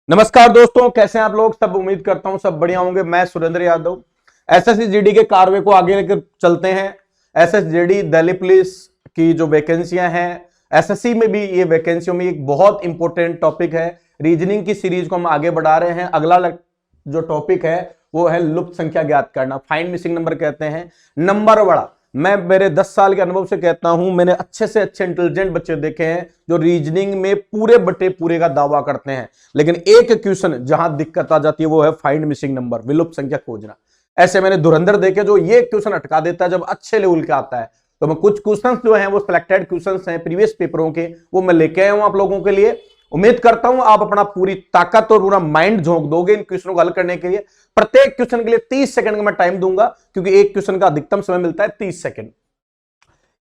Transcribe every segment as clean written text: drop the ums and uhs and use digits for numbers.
नमस्कार दोस्तों, कैसे हैं आप लोग। सब उम्मीद करता हूं सब बढ़िया होंगे। मैं सुरेंद्र यादव एसएसजी के कार्य को आगे लेकर चलते हैं। एसएसजी दिल्ली पुलिस की जो वैकेंसियां हैं, एसएससी में भी ये वैकेंसियों में एक बहुत इंपॉर्टेंट टॉपिक है। रीजनिंग की सीरीज को हम आगे बढ़ा रहे हैं। अगला जो टॉपिक है वो है लुप्त संख्या ज्ञात करना, फाइंड मिसिंग नंबर कहते हैं। नंबर बड़ा, मैं मेरे 10 साल के अनुभव से कहता हूं, मैंने अच्छे से अच्छे इंटेलिजेंट बच्चे देखे हैं जो रीजनिंग में पूरे बटे पूरे का दावा करते हैं, लेकिन एक क्वेश्चन जहां दिक्कत आ जाती है वो है फाइंड मिसिंग नंबर, विलुप्त संख्या खोजना। ऐसे मैंने धुरंधर देखे जो ये क्वेश्चन अटका देता है जब अच्छे लेवल का आता है। तो मैं कुछ क्वेश्चंस जो हैं वो सिलेक्टेड क्वेश्चंस हैं प्रीवियस पेपरों के, वो मैं लेके आया हूं आप लोगों के लिए। उम्मीद करता हूं आप अपना पूरी ताकत और पूरा माइंड झोंक दोगे इन क्वेश्चनों को हल करने के लिए। प्रत्येक क्वेश्चन के लिए 30 सेकंड का मैं टाइम दूंगा, क्योंकि एक क्वेश्चन का अधिकतम समय मिलता है 30 सेकंड।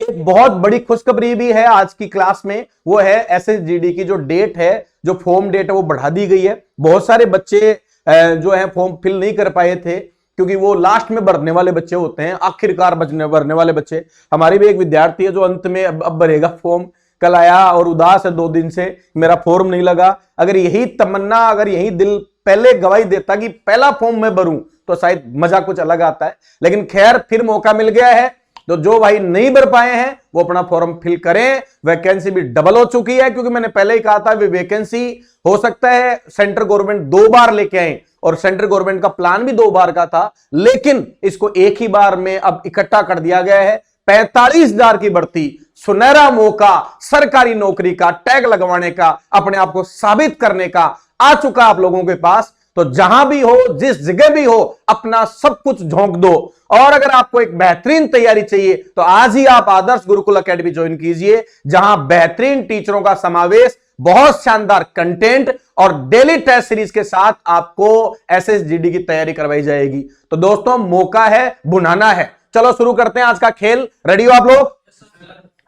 एक बहुत बड़ी खुशखबरी भी है आज की क्लास में, वो है एसएसजीडी की जो डेट है, जो फॉर्म डेट है वो बढ़ा दी गई है। बहुत सारे बच्चे जो है फॉर्म फिल नहीं कर पाए थे, क्योंकि वो लास्ट में भरने वाले बच्चे होते हैं, आखिरकार भरने वाले बच्चे। हमारी भी एक विद्यार्थी है जो अंत में अब भरेगा फॉर्म। कल आया और उदास है 2 दिन से, मेरा फॉर्म नहीं लगा। अगर यही तमन्ना, अगर यही दिल पहले गवाही देता कि पहला फॉर्म मैं भरूं, तो शायद मजा कुछ अलग आता है। लेकिन खैर, फिर मौका मिल गया है। तो जो भाई नहीं भर पाए हैं वो अपना फॉर्म फिल करें। वैकेंसी भी डबल हो चुकी है, क्योंकि मैंने पहले ही कहा था वैकेंसी हो सकता है सेंट्रल गवर्नमेंट 2 बार लेके आए, और सेंट्रल गवर्नमेंट का प्लान भी 2 बार का था, लेकिन इसको एक ही बार में अब इकट्ठा कर दिया गया है। 45,000 की भर्ती, सुनहरा मौका, सरकारी नौकरी का टैग लगवाने का, अपने आप को साबित करने का आ चुका आप लोगों के पास। तो जहां भी हो, जिस जगह भी हो, अपना सब कुछ झोंक दो। और अगर आपको एक बेहतरीन तैयारी चाहिए तो आज ही आप आदर्श गुरुकुल एकेडमी ज्वाइन कीजिए, जहां बेहतरीन टीचरों का समावेश, बहुत शानदार कंटेंट और डेली टेस्ट सीरीज के साथ आपको एसएसजीडी की तैयारी करवाई जाएगी। तो दोस्तों, मौका है, बुनाना है। चलो शुरू करते हैं आज का खेल। रेडी हो आप लोग?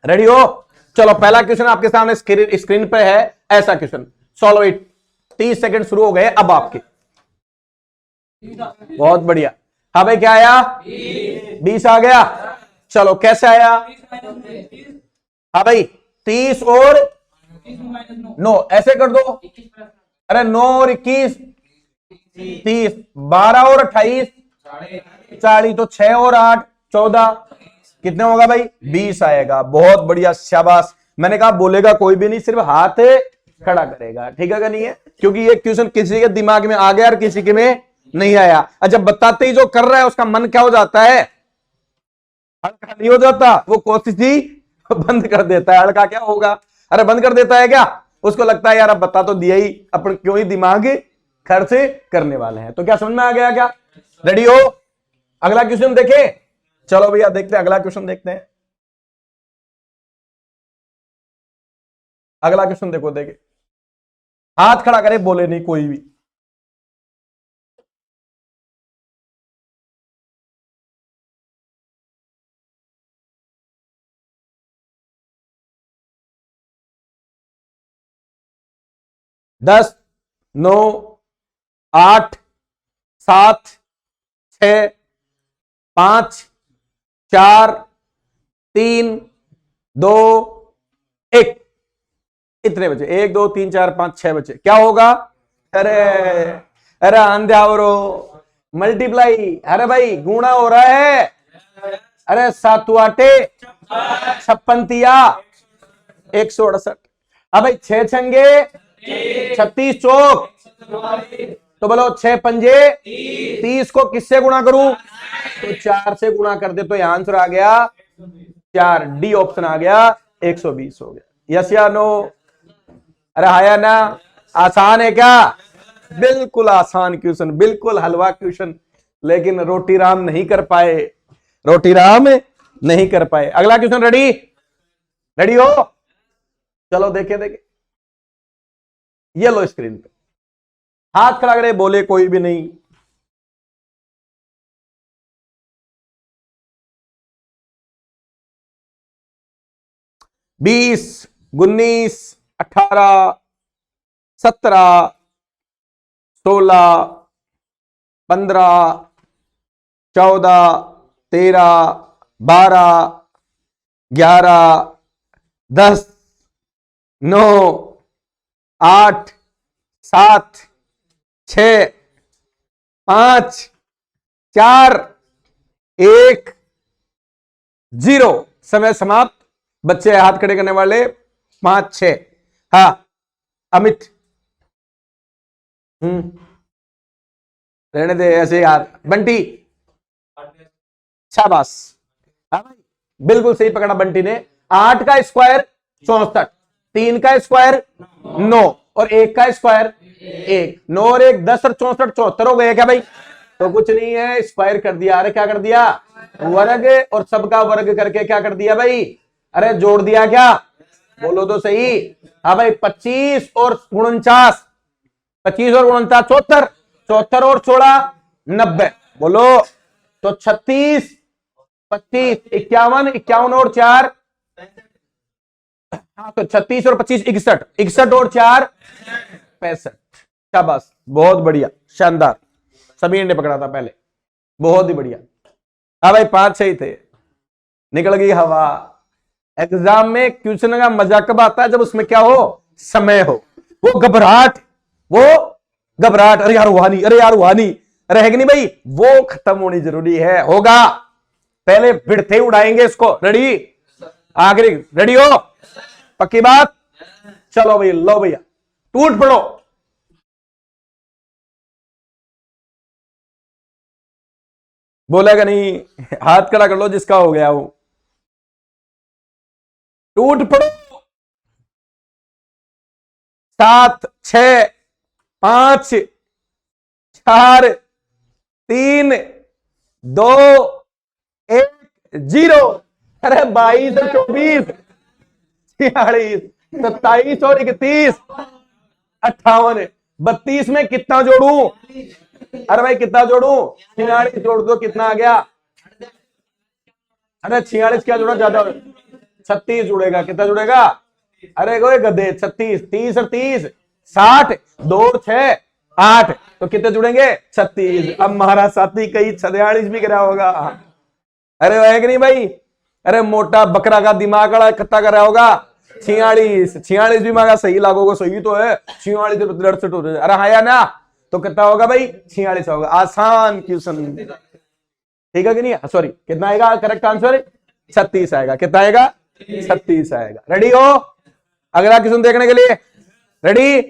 रेडी हो? चलो, पहला क्वेश्चन आपके सामने स्क्रीन पे है। ऐसा क्वेश्चन सॉल्व इट। 30 सेकंड शुरू हो गए अब आपके। बहुत बढ़िया। हाँ भाई, क्या आया? 20 आ गया। चलो, कैसे आया? हाँ भाई, 30 और 9 ऐसे कर दो। अरे 9 और 21 30, 12 और 28 40, तो 6 और 8 14, कितने होगा भाई? 20 आएगा। बहुत बढ़िया, शाबाश। मैंने कहा बोलेगा कोई भी नहीं, सिर्फ हाथ खड़ा करेगा, ठीक है? नहीं है, क्योंकि ये क्वेश्चन किसी के दिमाग में आ गया और किसी के में नहीं आया। अच्छा, बताते ही जो कर रहा है उसका मन क्या हो जाता है? हल्का नहीं हो जाता, वो कोशिश ही बंद कर देता है। हल्का क्या होगा? अरे बंद कर देता है क्या? उसको लगता है यार अब बता तो दिया ही, अपन क्यों ही दिमाग खर्च करने वाले हैं। तो क्या समझ में आ गया? क्या रेडी हो? अगला क्वेश्चन देखे। चलो भैया, देखते हैं अगला क्वेश्चन, देखते हैं अगला क्वेश्चन। देखो, देखे, हाथ खड़ा करे, बोले नहीं कोई भी। दस, 9, 8, 7, 6, 5, 4, 3, 2, 1। इतने बचे? 1 2 3 4 5 6 बचे। क्या होगा? अरे अरे अंध्यावरो, मल्टीप्लाई। अरे भाई, गुणा हो रहा है। अरे 7 आटे 56, 168। अब भाई 6 छंगे 36 चौक, तो बोलो 6 पंजे 30 को किससे गुणा करूं? तो 4 से गुणा कर दे, तो यह आंसर आ गया 4, डी ऑप्शन आ गया, 120 हो गया। यस या नो? अरे हाया ना? आसान है क्या? बिल्कुल आसान क्वेश्चन, बिल्कुल हलवा क्वेश्चन, लेकिन रोटी राम नहीं कर पाए, रोटी राम नहीं कर पाए। अगला क्वेश्चन रेडी? रेडी हो? चलो, देखे देखे, ये लो स्क्रीन पे। हाथ खड़ा करे, बोले कोई भी नहीं। बीस, 19, 18, 17, 16, 15, 14, 13, 12, 11, 10, 9, 8, 7, 6 5 4 1 0। समय समाप्त। बच्चे हाथ खड़े करने वाले 5 6। हाँ अमित। रहने दे ऐसे यार। बंटी शाबाश। हाँ भाई बिल्कुल सही पकड़ा बंटी ने। 8 का स्क्वायर 64, 3 का स्क्वायर 9 और 1 का स्क्वायर 1। 9 और 1 10 और 64 74 हो गए क्या भाई? तो कुछ नहीं है, स्क्वायर कर दिया। अरे क्या कर दिया? वर्ग। और सबका वर्ग करके क्या कर दिया भाई? अरे जोड़ दिया क्या? बोलो तो सही। हाँ भाई 25 और 49, 25 और 49 74, 74 और 16 90। बोलो तो 36 25 51, 51 और 4। हाँ तो 36 और 25 61, 61 और 4 65। शाबाश बहुत बढ़िया शानदार। समीर ने पकड़ा था पहले, बहुत ही बढ़िया। हाँ भाई 5 सही थे। निकल गई हवा। एग्जाम में क्वेश्चन का मजा कब आता है? जब उसमें क्या हो? समय हो। वो घबराहट, वो घबराहट, अरे यार हुआ नहीं, अरे यार हुआ नहीं, रहेगी नहीं भाई, वो खत्म होनी जरूरी है। होगा पहले भिड़ते उड़ाएंगे इसको। रेडी? आखिरी रेडी हो? पक्की बात? चलो भैया, लो भैया टूट पड़ो। बोलेगा नहीं? हाथ खड़ा कर लो जिसका हो गया वो। टूट पड़ो। 7 6 5 4 3 2 1 0। अरे 22 और 24 46 27 और 31 58 32 में कितना जोड़ू? अरे भाई कितना जोड़ू? 46 जोड़ दो, कितना आ गया? अरे 46 क्या जोड़ा ज्यादा? 36 जुड़ेगा। कितना जुड़ेगा? अरे गो गधे 36, 30 और 30 60, 2 और 6 8। तो कितने जुड़ेंगे? 36। अब महाराज साथी कहीं 46 भी गिरा होगा। अरे है कि नहीं भाई? अरे मोटा बकरा का दिमाग वाला कितना कर रहा होगा? 46। 46 भी मांगा, सही लागोगा, सही तो है 46। अरे हाँ या ना? तो कितना होगा भाई? 46 होगा। आसान क्वेश्चन, ठीक है कि नहीं? सॉरी कितना आएगा करेक्ट आंसर? 36 आएगा। कितना आएगा? 36 आएगा। रेडी हो अगला क्वेश्चन देखने के लिए? रेडी?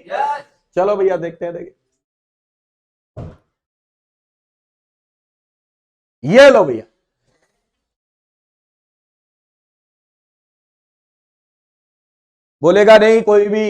चलो भैया देखते हैं। देखिए ये लो भैया, बोलेगा नहीं कोई भी।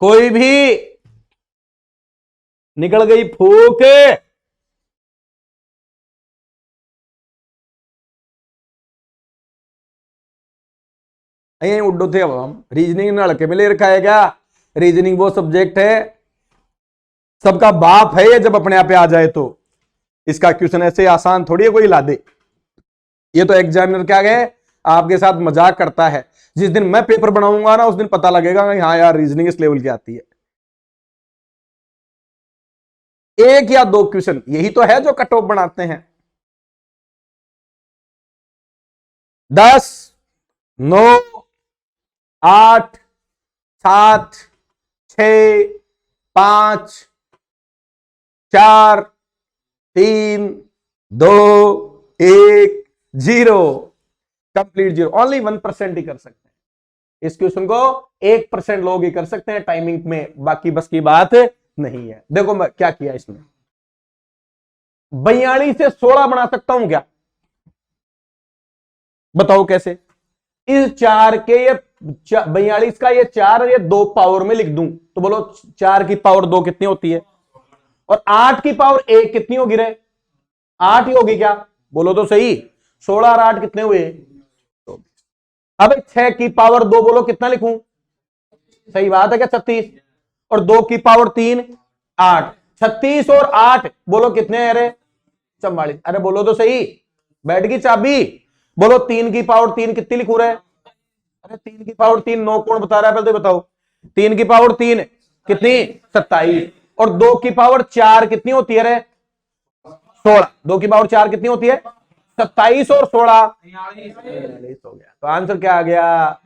कोई भी निकल गई फूक। यही उड्डो थे। अब हम रीजनिंग लड़के में ले रखा है क्या? रीजनिंग वो सब्जेक्ट है सबका बाप है ये, जब अपने आप पे आ जाए तो। इसका क्वेश्चन ऐसे आसान थोड़ी है कोई ला दे। ये तो एग्जामिनर क्या गए आपके साथ मजाक करता है। जिस दिन मैं पेपर बनाऊंगा ना उस दिन पता लगेगा कि हाँ यार रीजनिंग इस लेवल की आती है। एक या दो क्वेश्चन यही तो है जो कट ऑफ बनाते हैं। 10 9 8 7 6 5 4 3 2 1 0। Complete zero. ओनली 1% ही कर सकते हैं इस क्वेश्चन को। 1% लोग ही कर सकते हैं टाइमिंग में, बाकी बस की बात नहीं है। देखो मैं क्या किया इसमें, 42 से 16 बना सकता हूं क्या? बताओ कैसे? इस 4 के ये 42 का ये 4 ये 2 पावर में लिख दूं तो बोलो 4 की पावर 2 कितनी होती है? और 8 की पावर 1 कितनी होगी रे? 8 ही होगी क्या? बोलो तो सही। 16 और 8 कितने हुए? अब 6 की पावर 2 बोलो कितना लिखूं? सही बात है क्या? 36। और 2 की पावर 3 8। 36 और 8 बोलो कितने हैं? अरे 44। अरे बोलो तो सही, बैठ गई चाबी। बोलो 3 की पावर 3 कितनी लिखू रहे? अरे 3 की पावर 3 9 कौन बता रहा है? पहले तो बताओ। 3 की पावर 3 कितनी? 27। और 2 की पावर 4 कितनी होती है? रे 16। 2 की पावर 4 कितनी होती है? 27 और 16 42 हो गया। तो आंसर क्या आ गया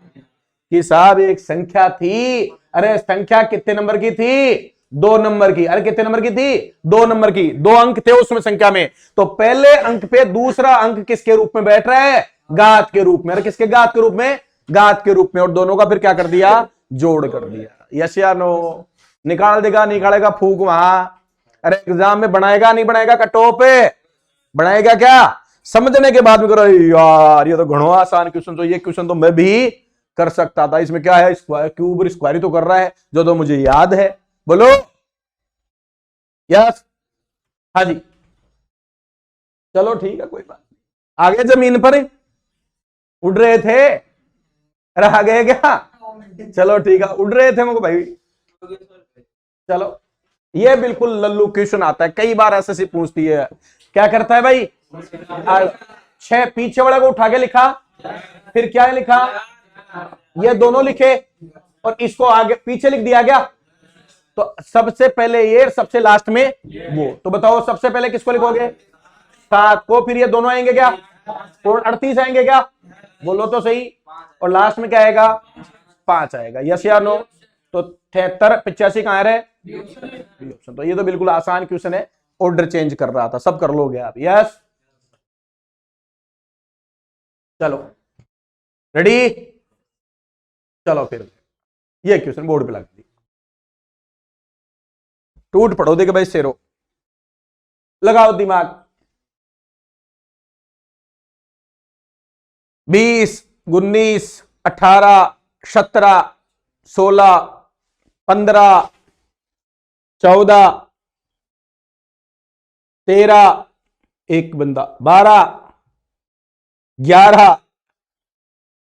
कि साहब एक संख्या थी। अरे संख्या कितने नंबर की थी? 2 नंबर की। अरे कितने नंबर की थी? 2 नंबर की। 2 अंक थे उसमें संख्या में। तो पहले अंक पे दूसरा अंक किसके रूप में बैठ रहा है? घात के रूप में। अरे किसके घात के रूप में? घात के रूप में। और दोनों का फिर क्या कर दिया? जोड़ कर दिया। यस या नो? निकाल देगा, निकालेगा फूक वहां। अरे एग्जाम में बनाएगा नहीं बनाएगा? कटो पे बनाएगा क्या? समझने के बाद में करो यार ये तो घणो आसान क्वेश्चन, तो ये क्वेश्चन तो मैं भी कर सकता था। इसमें क्या है? स्क्वायर क्यूब स्क्वायर तो कर रहा है जो तो मुझे याद है। बोलो यस। हाँ जी चलो ठीक है, कोई बात नहीं। आगे जमीन पर उड़ रहे थे? अरे आ गए क्या? चलो ठीक है, उड़ रहे थे मुझे भाई। चलो ये बिल्कुल लल्लू क्वेश्चन आता है, कई बार ऐसे पूछती है। क्या करता है भाई? 6 पीछे वाले को उठा के लिखा, फिर क्या लिखा? ये दोनों लिखे और इसको आगे पीछे लिख दिया गया। तो सबसे पहले ये, सबसे लास्ट में वो। तो बताओ सबसे पहले किसको लिखोगे? 7 को। फिर ये दोनों आएंगे क्या? 38 आएंगे क्या? बोलो तो सही। और लास्ट में क्या आएगा? 5 आएगा। यस या नो? तो 73 85 कहां रहे? ऑप्शन। तो ये तो बिल्कुल आसान क्वेश्चन है, ऑर्डर चेंज कर रहा था, सब कर लोगे आप। यस चलो रेडी? चलो फिर ये क्वेश्चन बोर्ड पे लगा दी। टूट पड़ो देखे भाई शेरो, लगाओ दिमाग। 20 19 18 17 16 15 14 13 एक बंदा 12 11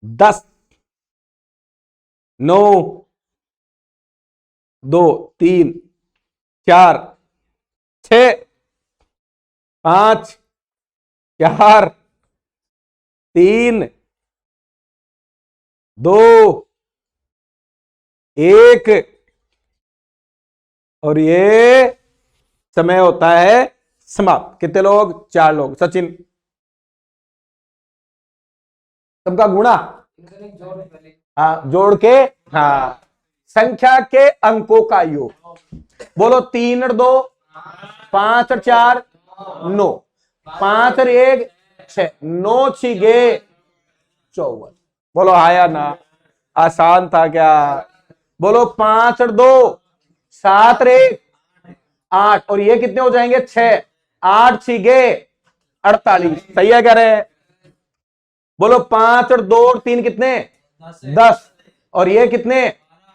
10 9 2 3 4 6 5 4 3 2 1। और ये समय होता है समाप्त। कितने लोग? 4 लोग। सचिन सबका गुणा? हाँ जोड़ के। हाँ संख्या के अंकों का योग। बोलो 3 और 2 5 और 4 9 5 और 1 6 9 छिगे 54। बोलो आया ना? आसान था क्या? बोलो 5 और 2 7 और 1 8। और ये कितने हो जाएंगे? 6 8 छिगे 48। सही है कह रहे हैं? बोलो 5 और 2 और 3 कितने? 10। और ये कितने?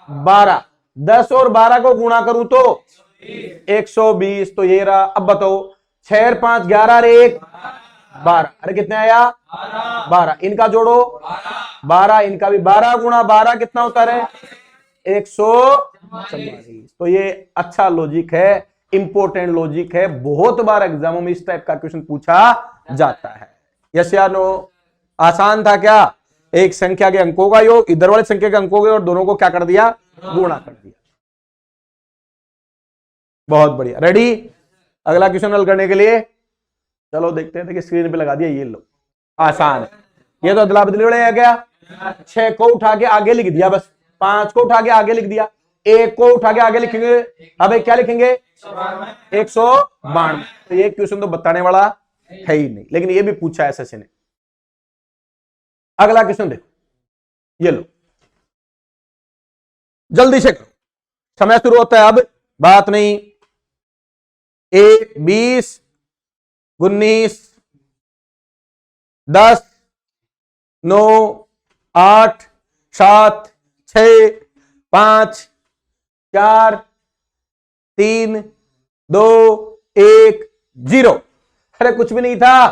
12। 10 और 12 को गुणा करूं तो 120। तो ये रहा। अब बताओ 6 और 5 11 और 1 12। अरे कितने आया? 12। इनका जोड़ो 12, इनका भी 12 गुणा 12 कितना होता है? 144। तो ये अच्छा लॉजिक है, इंपॉर्टेंट लॉजिक है, बहुत बार एग्जामों में इस टाइप का क्वेश्चन पूछा जाता है। यस या नो? आसान था क्या? एक संख्या के अंकों का योग, इधर वाले संख्या के अंकों के, और दोनों को क्या कर दिया? गुणा कर दिया। बहुत बढ़िया। रेडी अगला क्वेश्चन हल करने के लिए? चलो देखते हैं। देखिए स्क्रीन पे लगा दिया, ये लो आसान है। ये तो अदला बदली वाले आ गया। 6 को उठा के आगे लिख दिया, बस 5 को उठा के आगे लिख दिया, 1 को उठा के आगे लिखेंगे। अब क्या लिखेंगे? 192। तो ये क्वेश्चन तो बताने वाला है ही नहीं, लेकिन ये भी पूछा है एसएससी ने। अगला क्वेश्चन देखो, ये लो जल्दी से करो, समय शुरू होता है अब, बात नहीं। 20 19 10 9 8 7 6 5 4 3 2 1 0। अरे कुछ भी नहीं था।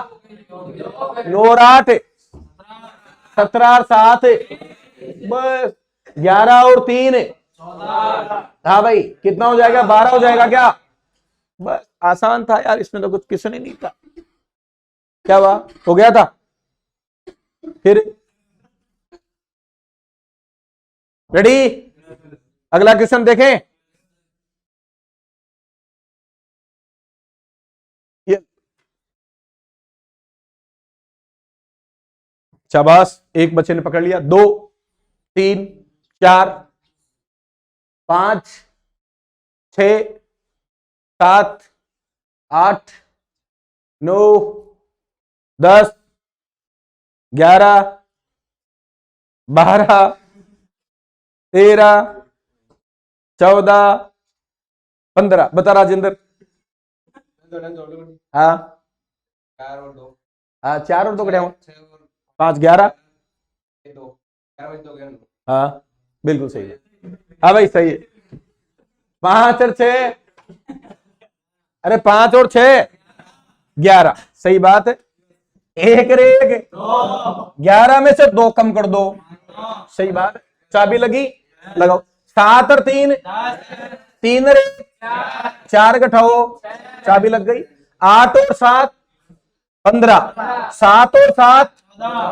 9 और 8 17 और 7 बस 11 और 3 हाँ भाई कितना हो जाएगा? 12 हो जाएगा क्या? बस आसान था यार, इसमें तो कुछ किसने नहीं था। क्या हुआ? हो गया था। फिर रेडी, अगला क्वेश्चन देखें। ये शाबाश, एक बच्चे ने पकड़ लिया। 2 3 4 5 6 7 8 9 10 11 12 13 14 15। बता राजेंद्र। हाँ हाँ 4 और 2 कटे 5 11। हाँ बिल्कुल सही है। हाँ भाई सही है। 5 और 6, अरे 5 और 6 11, सही बात है। एक रे 11 में से 2 कम कर दो, सही बात है। चाबी लगी, लगाओ। 7 और 3 3 रे 4 घटाओ, चाबी लग गई। 8 और 7 15, 7 और 7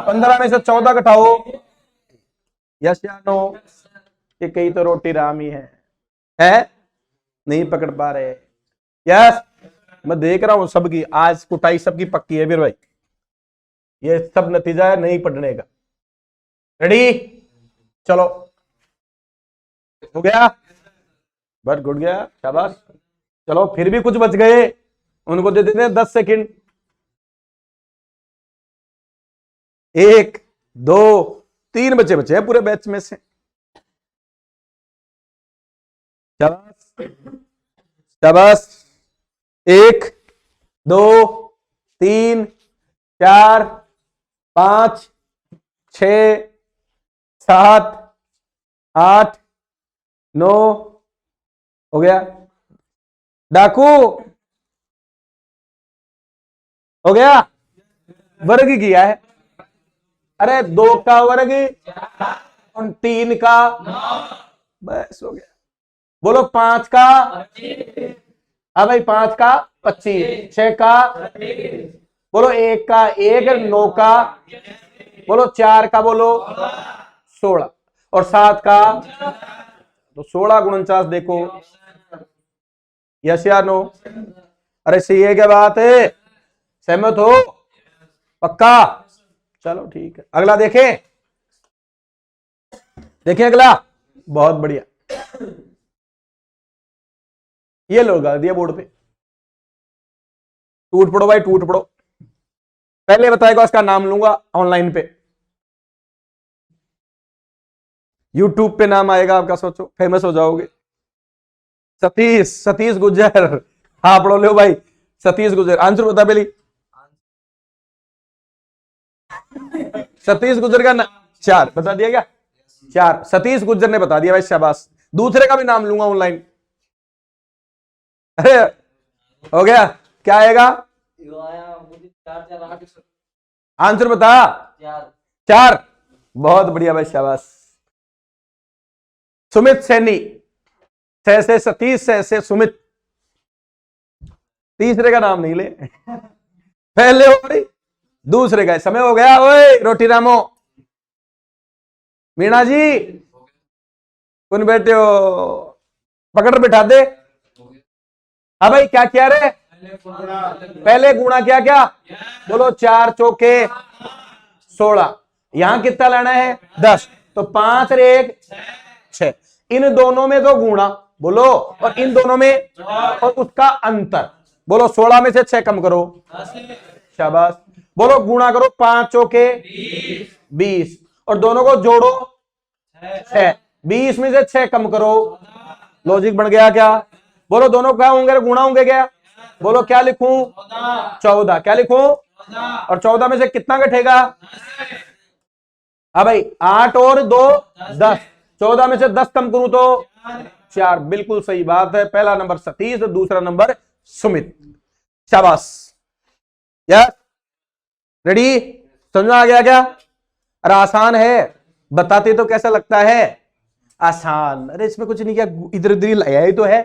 15 में से 14 घटाओ। यस या नो? ये कई तो रोटी राम ही है नहीं पकड़ पा रहे। यस, मैं देख रहा हूं सबकी आज कुटाई सबकी पक्की है फिर भाई, ये सब नतीजा है नहीं पढ़ने का। रेडी, चलो हो गया, बस गुड गया, शाबाश। चलो फिर भी कुछ बच गए, उनको दे देते हैं 10 सेकंड। 1 2 3 बच्चे बचे हैं पूरे बैच में से। शाबाश शाबाश। 1 2 3 4 5 6 7 8 9 हो गया। डाकू हो गया, वर्ग किया है। अरे 2 का वर्ग और 3 का, बस हो गया। बोलो 5 का, हाँ भाई 5 का 25, 6 का, बोलो 1 का 1, 9 का, बोलो 4 का, बोलो 16 और 7 का, तो 16 49 देखो। यस या नो? अरे सही है क्या बात है? सहमत हो? पक्का? चलो ठीक है, अगला देखें। देखें अगला, बहुत बढ़िया। ये लो लगा दिया बोर्ड पे, टूट पड़ो भाई टूट पड़ो। पहले बताएगा उसका नाम लूंगा ऑनलाइन पे, यूट्यूब पे नाम आएगा आपका, सोचो फेमस हो जाओगे। सतीश, सतीश गुज्जर। हाँ पढ़ो लो भाई, सतीश गुज्जर। आंसर बता पहले। सतीश गुज्जर का 4 बता दिया क्या? 4 सतीश गुज्जर ने बता दिया भाई, शाबाश। दूसरे का भी नाम लूंगा ऑनलाइन। अरे हो गया, क्या आएगा? आंसर बता। 4, बहुत बढ़िया भाई, शाबाश। सुमित सैनी, से सतीश, से सुमित। तीसरे का नाम नहीं ले, पहले हो गई, दूसरे का। समय हो गया। ओए रोटी रामो, मीणा जी कौन बैठे हो, पकड़ बिठा दे। हाँ भाई क्या किया रे? पहले गुणा क्या क्या? बोलो 4 चौके 16। यहां कितना लेना है? 10। तो 5 और 1 6। इन दोनों में तो गुणा बोलो, और इन दोनों में और उसका अंतर बोलो। 16 में से 6 कम करो, शाबाश। बोलो गुणा करो 5 चौके 20, और दोनों को जोड़ो 6। 20 में से 6 कम करो, लॉजिक बन गया क्या? बोलो दोनों क्या होंगे? गुणा होंगे क्या? बोलो क्या लिखूं? 14। क्या लिखूं? और 14 में से कितना घटेगा? हाँ भाई 8 और 2 10। 14 में से 10 कम करूं तो 4। बिल्कुल सही बात है। पहला नंबर सतीश, दूसरा नंबर सुमित, शाबाश। यस रेडी, समझ में आ गया क्या? अरे आसान है, बताते तो कैसा लगता है आसान। अरे इसमें कुछ नहीं किया, इधर उधर लाया ही तो है,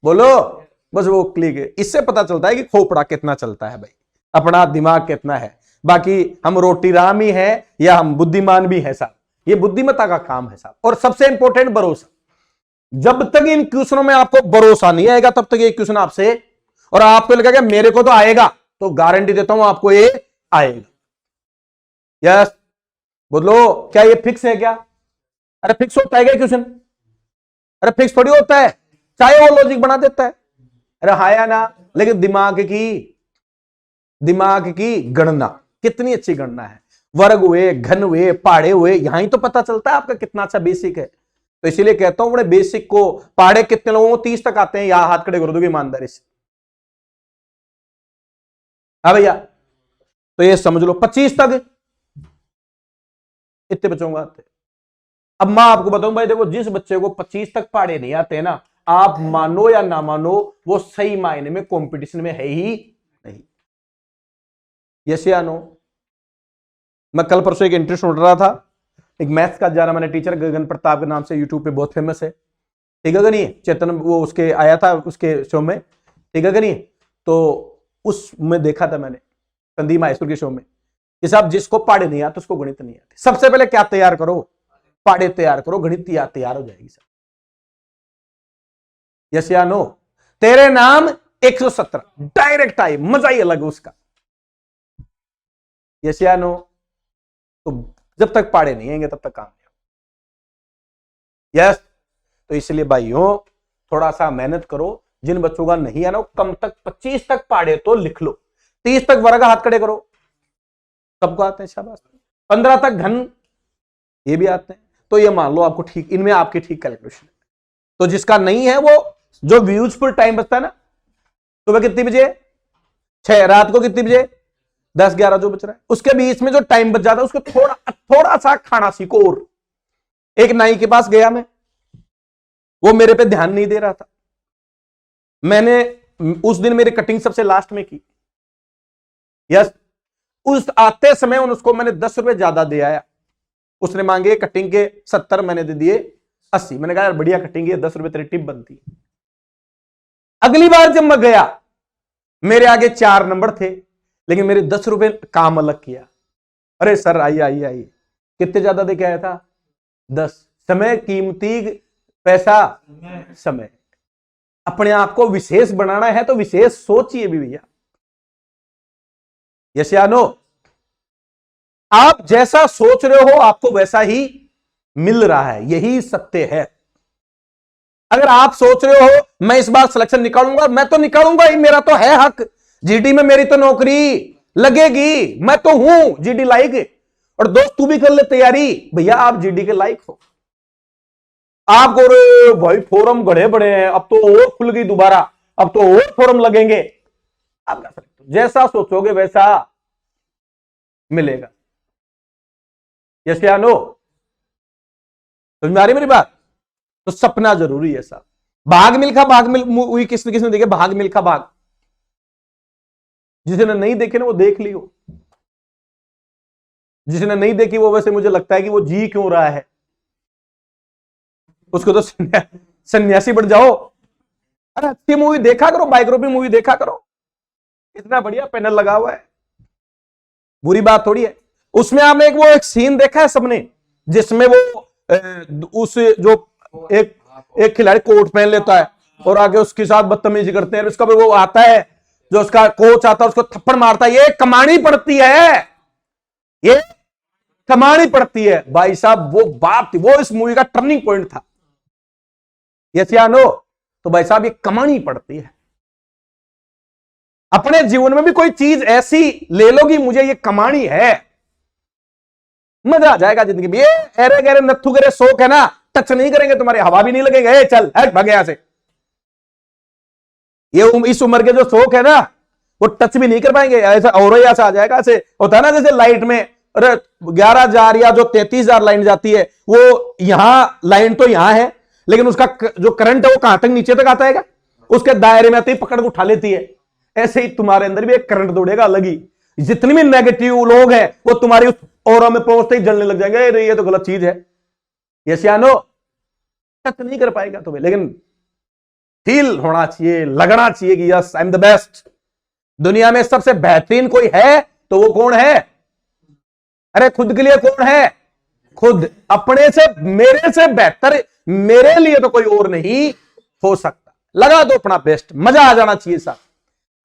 बोलो बस वो क्लिक है। इससे पता चलता है कि खोपड़ा कितना चलता है भाई, अपना दिमाग कितना है। बाकी हम रोटी राम ही है या हम बुद्धिमान भी है साहब, ये बुद्धिमत्ता का काम है साहब। और सबसे इंपॉर्टेंट भरोसा, जब तक इन क्वेश्चनों में आपको भरोसा नहीं आएगा तब तक ये क्वेश्चन आपसे, और आपको लगेगा मेरे को तो आएगा, तो गारंटी देता हूं आपको ये आएगा। यस बोलो, क्या ये फिक्स है क्या? अरे फिक्स होता है क्या क्वेश्चन? अरे फिक्स थोड़ी होता है, चाहे वो लॉजिक बना देता है। अरे हाँ या ना, लेकिन दिमाग की गणना कितनी अच्छी गणना है, वर्ग हुए, घन हुए, पहाड़े हुए, यहां ही तो पता चलता है आपका कितना अच्छा बेसिक है। तो इसीलिए कहता हूं बड़े बेसिक को, पहाड़े कितने लोगों को 30 तक आते हैं, यहां हाथ खड़े कर दोगे ईमानदारी से? हाँ भैया, तो ये समझ लो 25 तक इतने बच्चों को आते। अब मैं आपको बताऊं भाई, देखो जिस बच्चे को 25 तक पहाड़े नहीं आते ना, आप मानो या ना मानो, वो सही मायने में कंपटीशन में है ही नहीं। यस या नो? मैं कल परसों एक इंटरेस्ट सुन रहा था, एक मैथ्स का जाना मैंने टीचर गगन प्रताप के नाम से, यूट्यूब पे बहुत फेमस है, ठीक है कि नहीं? चेतन वो उसके आया था उसके शो में, ठीक है कि नहीं? तो उसमें देखा था मैंने संदीप माहेश्वर के शो में कि साहब जिसको पहाड़े नहीं आते उसको गणित नहीं आते। सबसे पहले क्या तैयार करो? पहाड़े तैयार करो, गणित तैयार हो जाएगी सर। यस या नो? तेरे नाम 117 डायरेक्ट आई, मजा ही अलग उसका। यस या नो? तो जब तक पहाड़े नहीं आएंगे तब तक काम नहीं होगा। यस, तो इसलिए भाइयों थोड़ा सा मेहनत करो। जिन बच्चों का नहीं है ना, वो कम तक 25 तक पहाड़े तो लिख लो, 30 तक वर्ग हाथ खड़े करो, सबको आते हैं, शाबाश। 15 तक घन, ये भी आते हैं, तो ये मान लो आपको ठीक, इनमें आपकी ठीक कैलकुलेशन है। तो जिसका नहीं है, वो जो यूजफुल टाइम बचता है ना, सुबह कितनी बजे, 6, रात को कितनी बजे, 10-11 जो बच रहा है, उसके बीच में जो टाइम बच जाता है उसको थोड़ा सा खाना सीखो। और एक नाई के पास गया मैं, वो मेरे पे ध्यान नहीं दे रहा था, मैंने उस दिन मेरी कटिंग सबसे लास्ट में की। यस, उस आते समय उसको मैंने 10 रुपए ज्यादा दे आया। उसने मांगे कटिंग के 70, मैंने दे दिए 80। मैंने कहा यार बढ़िया कटिंग है, 10 रुपए तेरी टिप बनती है। अगली बार जब मैं गया, मेरे आगे 4 नंबर थे, लेकिन मेरे 10 रुपए काम अलग किया। अरे सर आइए, कितने ज्यादा दे के आया था? 10। समय कीमती पैसा, समय। अपने आप को विशेष बनाना है तो विशेष सोचिए भी भैया। यस या नो? आप जैसा सोच रहे हो आपको वैसा ही मिल रहा है, यही सत्य है। अगर आप सोच रहे हो मैं इस बार सिलेक्शन निकालूंगा, मैं तो निकालूंगा ही, मेरा तो है हक, जीडी में मेरी तो नौकरी लगेगी, मैं तो हूं जीडी लायक। और दोस्त तू भी कर ले तैयारी, भैया आप जीडी के लायक हो। आपको भाई फोरम गड़े बड़े हैं, अब तो और खुल गई दोबारा, अब तो और फोरम लगेंगे, आप कर सकते हो, जैसा सोचोगे वैसा मिलेगा। यस या नो? समझ में आ रही मेरी बात? तो सपना जरूरी है साहब। भाग मिल्खा भाग हुई किसने देखे? भाग मिल्खा भाग, जिसने नहीं देखे ना वो देख लियो, जिसने नहीं देखी वो वैसे मुझे लगता है कि वो जी क्यों रहा है, उसको तो सन्यासी बन जाओ। अरे अच्छी मूवी देखा करो, बायोग्राफी मूवी देखा करो, इतना बढ़िया पैनल लगा हुआ है, बुरी बात थोड़ी है। उसमें आपने एक सीन देखा है सबने, जिसमें वो उस जो एक खिलाड़ी कोट पहन लेता है और आगे उसके साथ बदतमीजी करते हैं, उसका वो आता है जो उसका कोच आता है, उसको थप्पड़ मारता है, ये कमानी पड़ती है, ये कमानी पड़ती है भाई साहब। वो बात थी, वो इस मूवी का टर्निंग पॉइंट था। यस या नो? तो भाई साहब ये कमानी पड़ती है। अपने जीवन में भी कोई चीज ऐसी ले लो कि मुझे ये कमानी है, मजा आ जाएगा जिंदगी में। ये एरे गहरे नत्थु गरे शौक है ना, टच नहीं करेंगे तुम्हारे, हवा भी नहीं लगेगा, चल भाग यहां से। ये इस उम्र के जो शौक है ना, वो टच भी नहीं कर पाएंगे, ऐसा और ऐसा आ जाएगा। ऐसे होता है ना जैसे लाइट में, अरे 11,000 या जो 33,000 लाइन जाती है, वो यहां लाइन तो यहां है, लेकिन उसका जो करंट है वो कहां तक नीचे तक आता है, उसके दायरे में आते ही पकड़ को उठा लेती है। ऐसे ही तुम्हारे अंदर भी एक करंट दौड़ेगा अलग ही, जितने भी नेगेटिव लोग हैं वो तुम्हारी उस ऑरा में पहुंचते ही जलने लग जाएंगे, अरे ये तो गलत चीज है। यस या नो? तक नहीं कर पाएगा तुम्हें, लेकिन फील होना चाहिए, लगना चाहिए कि yes I am the best. दुनिया में सबसे बेहतरीन कोई है तो वो कौन है? अरे खुद के लिए कौन है? खुद। अपने से, मेरे से बेहतर मेरे लिए तो कोई और नहीं हो सकता। लगा दो अपना बेस्ट, मजा आ जाना चाहिए साहब।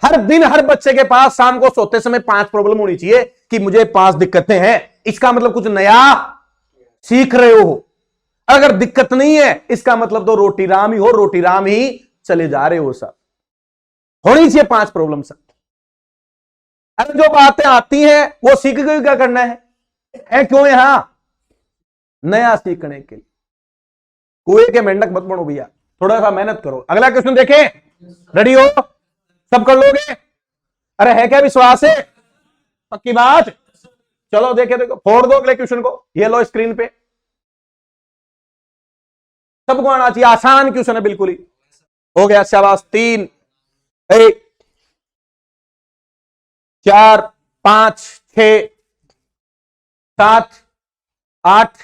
हर दिन हर बच्चे के पास शाम को सोते समय 5 प्रॉब्लम होनी चाहिए कि मुझे 5 दिक्कतें हैं, इसका मतलब कुछ नया सीख रहे हो। अगर दिक्कत नहीं है इसका मतलब तो रोटी राम ही हो, रोटी राम ही चले जा रहे हो सब। होनी चाहिए 5 प्रॉब्लम सब। अगर जो बातें आती हैं वो सीख गई, क्या करना है क्यों यहां? नया सीखने के लिए। कुएं के मेंढक मत बनो भैया, थोड़ा सा मेहनत करो। अगला क्वेश्चन देखें, रेडी हो? सब कर लोगे? अरे है क्या विश्वास है? पक्की बात? चलो देखे, देखो फोड़ दो अगले क्वेश्चन को, ये लो स्क्रीन पे। सबको आना चाहिए, आसान क्वेश्चन है बिल्कुल ही। हो गया, शाबाश। 3, 1, 4, 5, 6, 7, 8,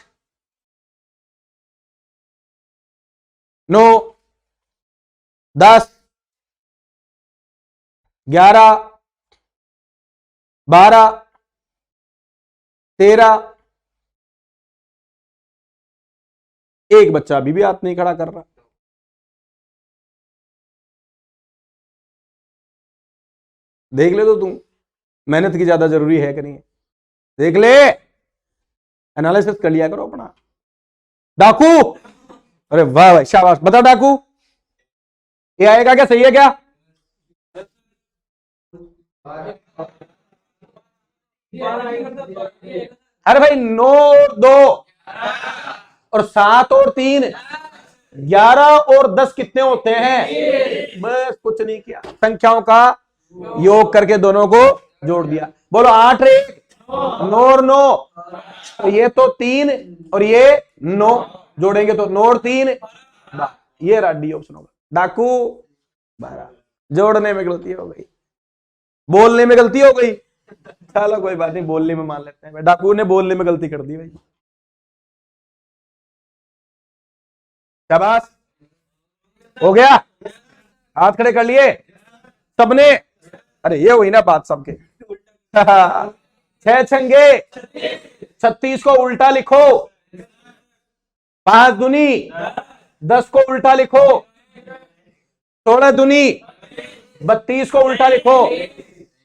9, 10, 11, 12, 13। एक बच्चा अभी भी हाथ नहीं खड़ा कर रहा। देख ले तो तुम, मेहनत की ज्यादा जरूरी है कि नहीं? देख ले, एनालिसिस कर लिया करो अपना। डाकू, अरे वाह भाई, शाबाश। बता डाकू, ये आएगा क्या? सही है क्या? अरे भाई 9 और 2 और 7 और 3, 11 और 10 कितने होते हैं? बस कुछ नहीं किया, संख्याओं का योग करके दोनों को जोड़ दिया। बोलो 8 रे 9 और 9, तो ये तो 3 और ये 9 जोड़ेंगे तो 9 और 3, ये रहा डी ऑप्शन होगा। डाकू 12, जोड़ने में गलती हो गई, बोलने में गलती हो गई। चलो कोई बात नहीं, बोलने में मान लेते हैं, डाकू ने बोलने में गलती कर दी भाई। शाबाश, हो गया। हाथ खड़े कर लिए सबने? अरे ये हुई ना बात सबके। 6 छंगे 36 को उल्टा लिखो, 5 दूनी 10 को उल्टा लिखो, 16 दूनी 32 को उल्टा लिखो,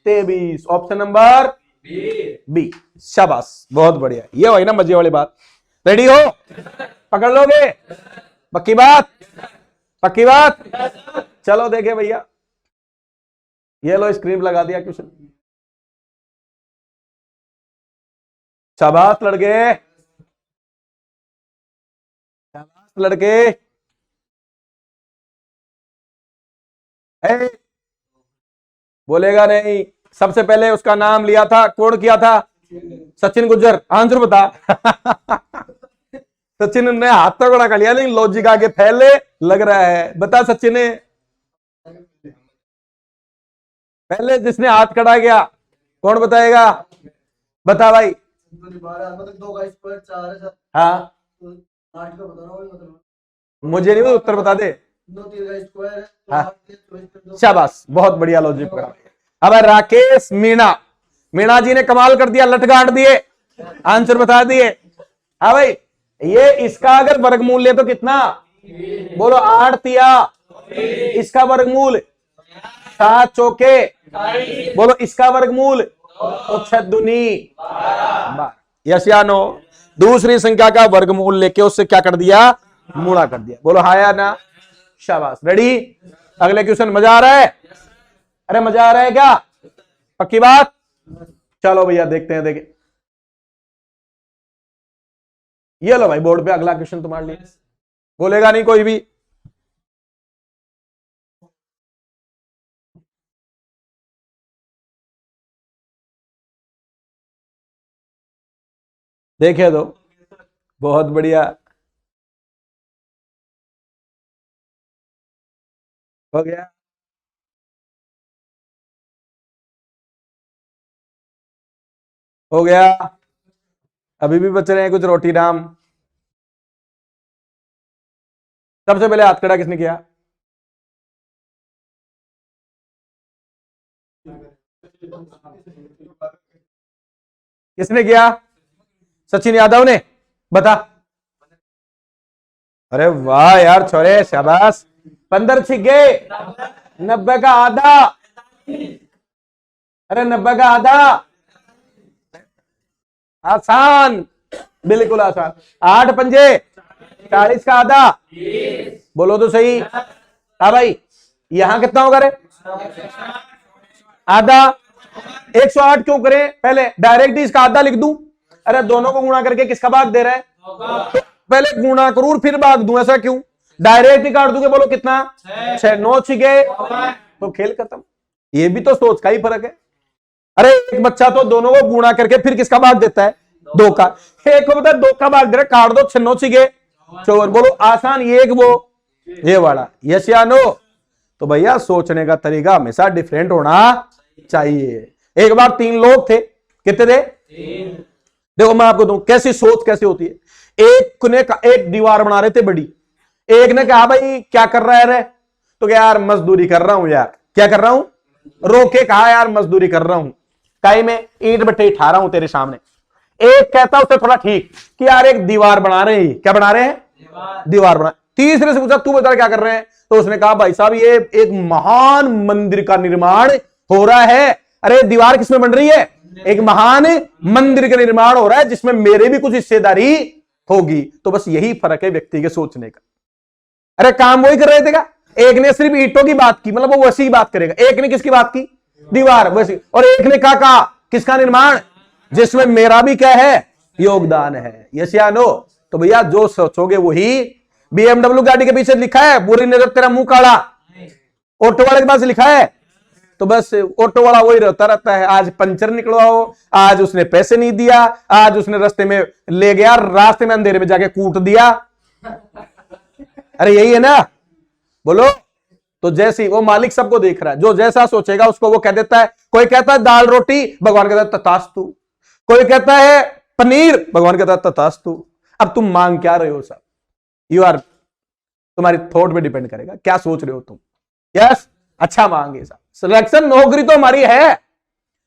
23। Option number B. शाबाश, बहुत बढ़िया। ये हुई ना मजे वाली बात। रेडी हो? पकड़ लोगे? पक्की बात? पक्की बात? चलो देखे भैया, ये लो स्क्रीन लगा दिया क्वेश्चन। शाबाश लड़के, शाबाश लड़के। बोलेगा नहीं। सबसे पहले उसका नाम लिया था, कौन किया था? सचिन गुज्जर। आंसर बता। सचिन ने हाथ तो खड़ा कर लिया, लेकिन लॉजिक आगे फैले लग रहा है। बता सचिन ने पहले जिसने हाथ खड़ा किया, कौन बताएगा? बता भाई। हाँ, मुझे नहीं, उत्तर बता दे। हाँ, शाबाश, बहुत बढ़िया लॉजिक पकड़ा। अब राकेश मीणा, मीणा जी ने कमाल कर दिया, लट गांठ दिए, आंसर बता दिए। हाँ भाई, ये इसका अगर वर्गमूल ले तो कितना? बोलो 8 तिया, इसका वर्गमूल 7 चौके, बोलो इसका वर्गमूल तो 6 दूनी 12। यस या नो? दूसरी संख्या का वर्गमूल लेके उससे क्या कर दिया? मूड़ा कर दिया। बोलो हाँ या ना? शाबाश। रेडी? अगले क्वेश्चन। मजा आ रहा है? अरे मजा आ रहा है क्या? पक्की बात? चलो भैया देखते हैं। देखे, ये लो भाई बोर्ड पे अगला क्वेश्चन तुम्हारे लिए। बोलेगा नहीं कोई भी। देखे दो, बहुत बढ़िया। हो गया। हो गया। अभी भी बच रहे हैं कुछ रोटी राम। सबसे पहले हाथ खड़ा किसने किया? किसने किया? सचिन यादव ने। बता। अरे वाह यार छोरे, शाबाश। 15 छिगे। 90 का आधा। अरे 90 का आधा। आसान, बिल्कुल आसान। 8 पंजे 40 का आधा। बोलो तो सही। हाँ भाई, यहां कितना होगा रे? आधा। 108 क्यों करें? पहले डायरेक्ट ही इसका आधा लिख दूं? अरे दोनों को गुणा करके किसका भाग दे रहा है? तो पहले गुणा करूं फिर भाग दूं, ऐसा क्यों? डायरेक्ट ही काट दूंगे। बोलो कितना? 6। 9 छिके तो खेल खत्म। ये भी तो सोच का ही फर्क है। अरे एक बच्चा तो दोनों को गुणा करके फिर किसका भाग देता है? 2 का। एक को बता 2 का भाग दे रहा, काट दो। 6 9 छिके 54। बोलो आसान। ये एक वो ये वाला। यस या नो? तो भैया सोचने का तरीका हमेशा डिफरेंट होना चाहिए। एक बार 3 लोग थे। कितने थे? देखो मैं आपको दूं कैसी सोच कैसी होती है। एक दीवार बना रहे थे बड़ी। एक ने कहा भाई क्या कर रहा है रे? तो क्या यार मजदूरी कर रहा हूं यार। क्या कर रहा हूं? रोके कहा यार मजदूरी कर रहा हूं। काई में ईंट बट्टे ठा रहा हूं तेरे सामने। एक कहता उससे थोड़ा ठीक कि यार एक दीवार बना रहे हैं। क्या बना रहे हैं? दीवार बना। तीसरे से पूछा तू बता क्या कर रहे हैं? तो उसने कहा भाई साहब ये एक महान मंदिर का निर्माण हो रहा है। अरे दीवार किसमें बन रही है? एक महान मंदिर का निर्माण हो रहा है जिसमें मेरे भी कुछ हिस्सेदारी होगी। तो बस यही फर्क है व्यक्ति के सोचने का। अरे काम वही कर रहे थे क्या? एक ने सिर्फ ईंटों की बात की, मतलब वो वैसी ही बात करेगा। एक ने किसकी बात की? दीवार वैसी। और एक ने कहा किसका निर्माण? जिसमें मेरा भी क्या है? योगदान है। यस या नो? तो भैया जो सोचोगे वही। BMW गाड़ी के पीछे लिखा है बुरी नजर तेरा मुंह काला। ऑटो वाले के पास लिखा है। तो बस ऑटो वाला वही रहता है। आज पंचर निकलवाओ, आज उसने पैसे नहीं दिया, आज उसने रास्ते में ले गया, रास्ते में अंधेरे में जाके कूट दिया। अरे यही है ना? बोलो। तो जैसी वो मालिक सबको देख रहा है, जो जैसा सोचेगा उसको वो कह देता है। कोई कहता है दाल रोटी, भगवान कहता है तथास्तु। कोई कहता है पनीर, भगवान कहता है तथास्तु। अब तुम मांग क्या रहे हो सब? यू आर, तुम्हारी थॉट पे डिपेंड करेगा क्या सोच रहे हो तुम। यस, अच्छा मांगे सब। सिलेक्शन नौकरी तो हमारी है।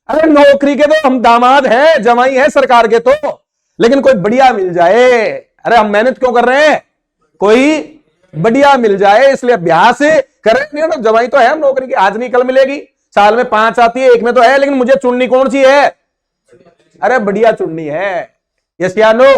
अरे नौकरी के तो हम दामाद हैं, जमाई है सरकार के तो। लेकिन कोई बढ़िया मिल जाए। अरे हम मेहनत क्यों कर रहे हैं? कोई बढ़िया मिल जाए इसलिए अभ्यास कर रहे हैं। जमाई तो है हम नौकरी की, आज नहीं कल मिलेगी। साल में 5 आती है, एक में तो है, लेकिन मुझे चुननी कौन सी है? अरे बढ़िया चुननी है। यस या नो?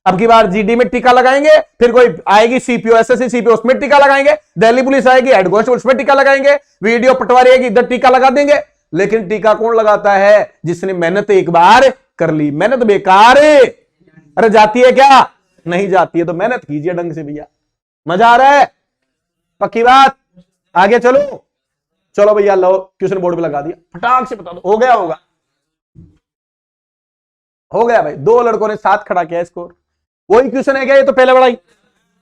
अब की बार जीडी में टीका लगाएंगे, फिर कोई आएगी सीपीओ एसएससी सीपीओ उसमें टीका लगाएंगे, दिल्ली पुलिस आएगी हेड कांस्टेबल उसमें टीका लगाएंगे, वीडियो पटवारी आएगी इधर टीका लगा देंगे। लेकिन टीका कौन लगाता है? जिसने मेहनत एक बार कर ली। मेहनत बेकार है। अरे जाती है क्या? नहीं जाती है। तो मेहनत कीजिए ढंग से भैया। मजा आ रहा है? पक्की बात? आगे चलो। चलो भैया लो क्वेश्चन बोर्ड पे लगा दिया, फटाक से बता दो। हो गया होगा? हो गया भाई। 2 लड़कों ने साथ खड़ा किया स्कोर। वही क्वेश्चन है क्या? ये तो पहले बढ़ाई।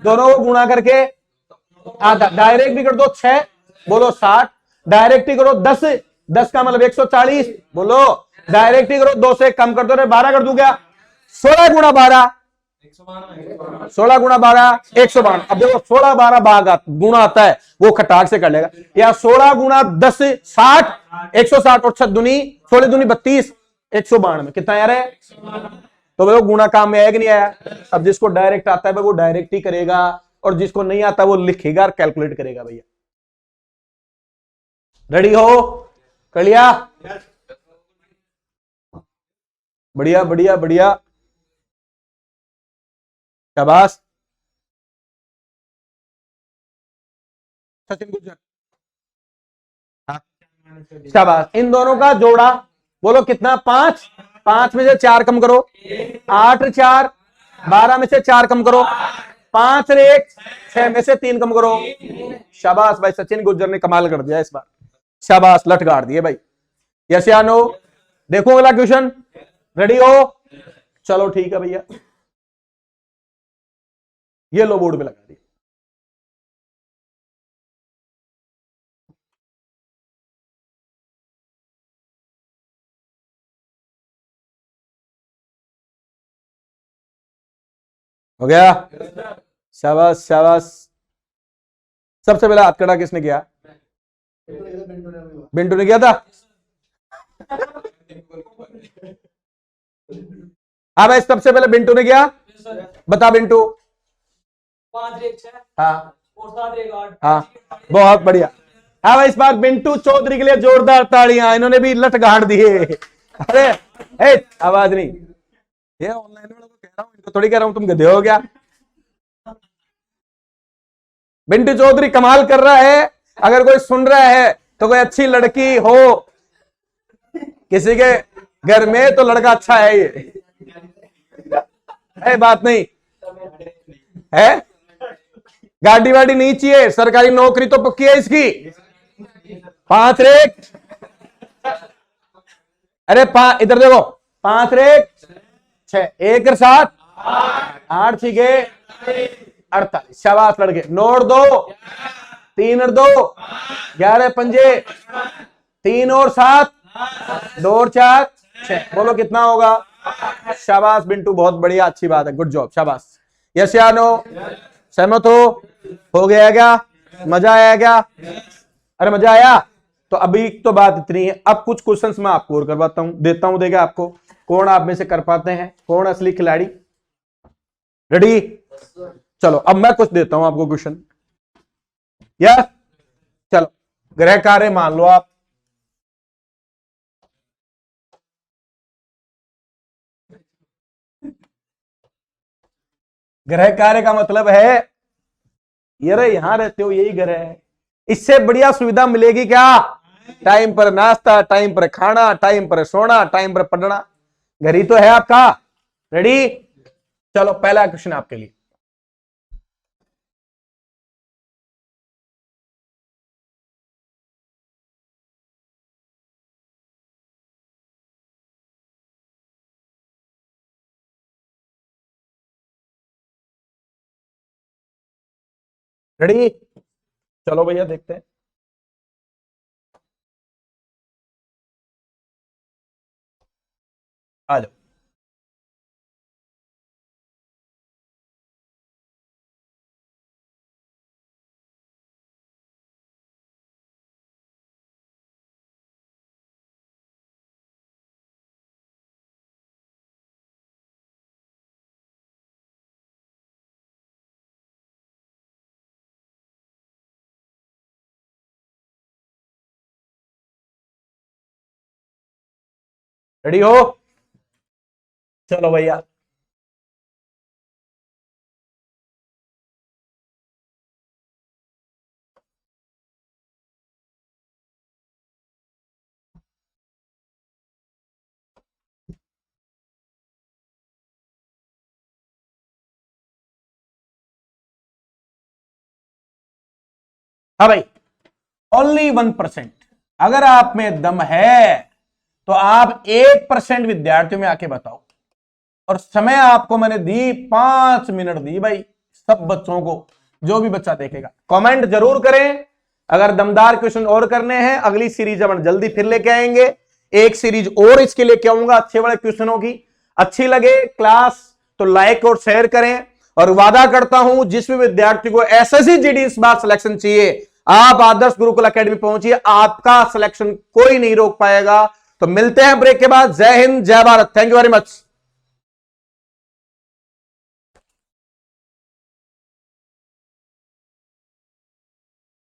दोनों को गुणा करके आधा। डायरेक्ट भी कर दो 6, बोलो 60। डायरेक्ट ही करो 10, 10 का मतलब 140, बोलो। डायरेक्ट ही करो 2 से कम कर दो, 12 कर दू क्या? 16 गुणा 12, 16 गुणा 12 152। अब देखो 16 12 भाग गुणा आता है वो खटाक से कर लेगा। या 16 गुणा 10 60, 160 और 6 दूनी 16 दूनी 32, 192। कितना यार है? तो वो गुणा काम में आया कि नहीं आया? अब जिसको डायरेक्ट आता है वो डायरेक्ट ही करेगा, और जिसको नहीं आता वो लिखेगा और कैलकुलेट करेगा। भैया रेडी हो? कर लिया? बढ़िया बढ़िया बढ़िया, शाबाश। सचिन गुर्जर, हाँ, शाबाश। इन दोनों का जोड़ा बोलो कितना? 5। 5 में से 4 कम करो, 8 4, 12 में से 4 कम करो, 5 रे 1, 6 में से 3 कम करो। शाबाश भाई, सचिन गुर्जर ने कमाल कर दिया इस बार। शाबाश, लठ गाड़ दिए भाई। यस या नो? देखो अगला क्वेश्चन। रेडी हो? चलो ठीक है भैया, ये लो बोर्ड पे लगा दिया। हो गया? शाबाश शाबाश। सबसे पहले हाथ खड़ा किसने किया? बिंटू ने किया था। हाँ भाई, सबसे पहले बिंटू ने किया। बता बिंटू। 5 1 6। हाँ और 7 1 8। हाँ, बहुत बढ़िया। हाँ भाई, इस बार बिंटू चौधरी के लिए जोरदार तालियां, इन्होंने भी लठ गाड़ दिए। अरे आवाज नहीं, ये ऑनलाइन वालों को कह रहा हूं, इनको थोड़ी कह रहा हूं तुम गधे हो क्या। बिंटू चौधरी कमाल कर रहा है। अगर कोई सुन रहा है तो कोई अच्छी लड़की हो किसी के घर में तो लड़का अच्छा है, ये है बात नहीं है। गाड़ी वाड़ी नहीं चाहिए, सरकारी नौकरी तो पक्की है इसकी। 5 रेख, अरे इधर देखो, 5 रेख 6, 1 और 7 8 छिके 48। शाबाश लड़के। नोट 2 3 और 2 11 पंजे 3 और 7 2 और 4 6। बोलो कितना होगा? शाबाश बिंटू, बहुत बढ़िया, अच्छी बात है, गुड जॉब, शाबाश। यस या नो? सहमत हो गया क्या? मजा आया क्या? अरे मजा आया। तो अभी तो बात इतनी है, अब कुछ क्वेश्चंस मैं आपको और करवाता हूं, देता हूं, देगा आपको। कौन आप में से कर पाते हैं? कौन असली खिलाड़ी? रेडी? चलो अब मैं कुछ देता हूं आपको क्वेश्चन। यस, चलो ग्रह कार्य मान लो आप। ग्रह कार्य का मतलब है ये यहां रहते हो, यही ग्रह है। इससे बढ़िया सुविधा मिलेगी क्या? टाइम पर नाश्ता, टाइम पर खाना, टाइम पर सोना, टाइम पर पढ़ना। घर ही तो है आपका। रेडी? चलो पहला क्वेश्चन आपके लिए। रेडी? चलो भैया देखते हैं। आ जाओ। रेडी हो? चलो भैया। हाँ भाई, ओनली 1%। अगर आप में दम है तो आप 1% विद्यार्थियों में आके बताओ। और समय आपको मैंने दी 5 मिनट दी भाई, सब बच्चों को, जो भी बच्चा देखेगा कमेंट जरूर करें। अगर दमदार क्वेश्चन और करने हैं, अगली सीरीज हम जल्दी फिर लेके आएंगे। एक सीरीज और इसके लेके आऊंगा अच्छे वाले क्वेश्चनों की। अच्छी लगे क्लास तो लाइक और शेयर करें। और वादा करता हूं, जिस भी विद्यार्थी को एसएससी जीडी इस बार सिलेक्शन चाहिए, आप आदर्श गुरुकुल एकेडमी पहुंचिए, आपका सिलेक्शन कोई नहीं रोक पाएगा। तो मिलते हैं ब्रेक के बाद। जय हिंद, जय Bharat, thank you very much.